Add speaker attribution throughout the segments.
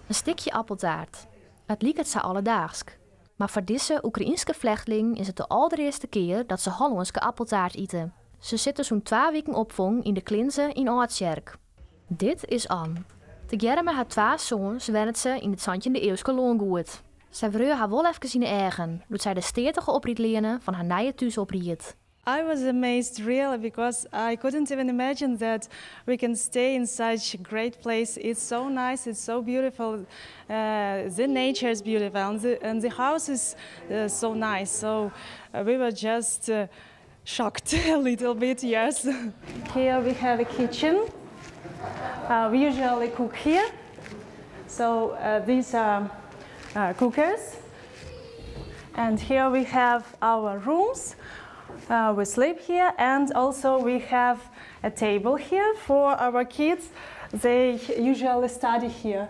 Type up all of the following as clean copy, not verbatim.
Speaker 1: Een stukje appeltaart. Het lijkt het zo alledaags. Maar voor deze Oekraïense vluchteling is het de allereerste keer dat ze Hollandse appeltaart eten. Ze zitten zo'n 2 weken opvang in de Klinze in Oortsjerk. Dit is Anne. Tegerin met haar 2 zoons werkt ze in het 20e-eeuwse loongoed. Zij vreu haar wel even in de eigen, doet zij de stetige opriet leren van haar nieuwe thuis opriet.
Speaker 2: I was amazed really because I couldn't even imagine that we can stay in such a great place. It's so nice, it's so beautiful. The nature is beautiful and the house is so nice. So we were just shocked a little bit, yes. Here we have a kitchen. We usually cook here. So these are cookers. And here we have our rooms. We sleep here and also we have a table here for our kids. They usually study here.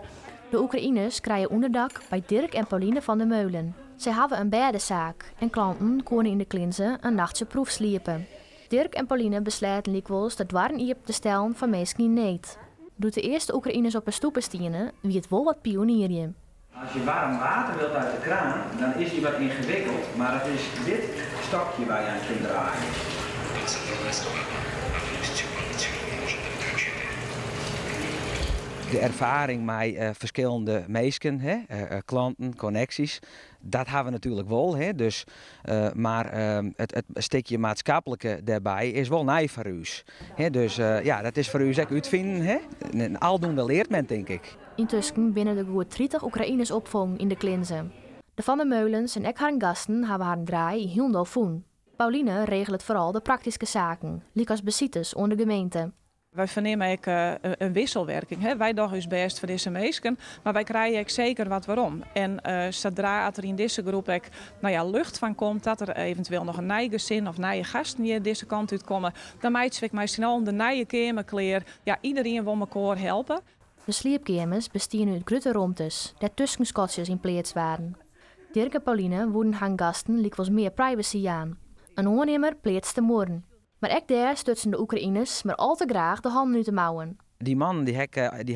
Speaker 1: De Oekraïners krijgen onderdak bij Dirk en Pauline van der Meulen. Zij hebben een bedezaak en klanten kunnen in de Klinze een nachtse proef sliepen. Dirk en Pauline besluiten likwijls de dwarren op te stellen van mensen in need. Doet de eerste Oekraïners op een stoepen stienen, wie het wel wat pionierje.
Speaker 3: Als je warm water wilt uit de kraan, dan is die wat ingewikkeld. Maar het is dit stokje waar je aan kunt draaien. De ervaring met verschillende mensen, klanten, connecties, dat hebben we natuurlijk wel. Dus, maar het stukje maatschappelijke daarbij is wel nieuw voor u. Dus ja, dat is voor u ook uitvinden. En aldoende leert men, denk ik.
Speaker 1: Intussen binnen de goed 30 Oekraïners opvang in de Klinze. De Van der Meulens en haar gasten hebben haar draai heel veel voen. Pauline regelt vooral de praktische zaken, liek als bezitters onder de gemeente.
Speaker 4: Wij vernemen ook een wisselwerking. Hè? Wij doen ons best voor deze mensen, maar wij krijgen ook zeker wat waarom. En zodra er in deze groep ook, lucht van komt, dat er eventueel nog een nieuw gezin of nieuwe gasten hier deze kant uit komen, dan maakt ze mij snel de nieuwe kamerkleer. Ja, iedereen wil elkaar helpen.
Speaker 1: De sliepkamers bestaan uit grote ruimtes, dat tussenskotjes in plaats waren. Dirk en Pauline wouden haar gasten likwijls meer privacy aan. Een ondernemer plaatste morgen. Maar ook daar stutsen de Oekraïners maar al te graag de handen uit de mouwen.
Speaker 3: Die man die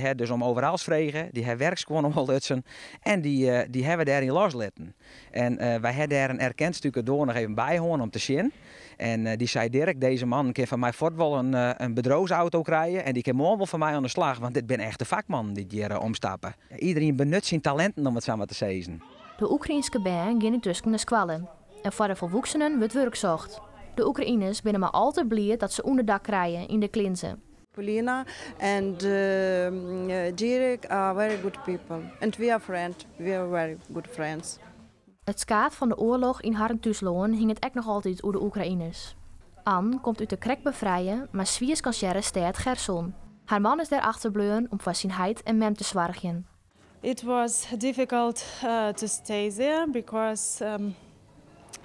Speaker 3: had dus om overal vregen, die heeft werks gewoon om al lutsen en die hebben we daarin loslaten. En wij hebben daar een erkend stuk door nog even bij om te zien. En die zei Dirk, deze man kan van mij voort wel een bedrijfsauto krijgen en die kan morgen wel van mij aan de slag, want dit ben echt de vakman die hier omstappen. Iedereen benut zijn talenten om het samen te zeggen.
Speaker 1: De Oekraïense band gaan intussen naar squallen en voor de volwassenen wordt werk zocht. De Oekraïners zijn maar al te blij dat ze onderdak krijgen in de Klinze.
Speaker 5: Paulina and Dirk are very good people. And we are friends. We are very good friends.
Speaker 1: Het skaat van de oorlog in haar thuisloon hing het ook nog altijd over de Oekraïners. Anne komt uit de krek bevrijden, maar Swiers kansjere staat Gerson. Haar man is daar achterbleun om voor zijn heid en mem te zwargen.
Speaker 2: It was difficult to stay there because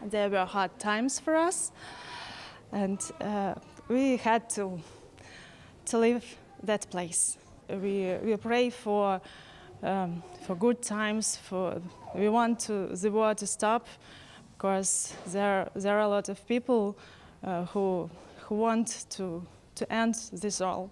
Speaker 2: there were hard times for us. And we had to leave that place. We pray for good times. We want the war to stop because there are a lot of people who want to end this all.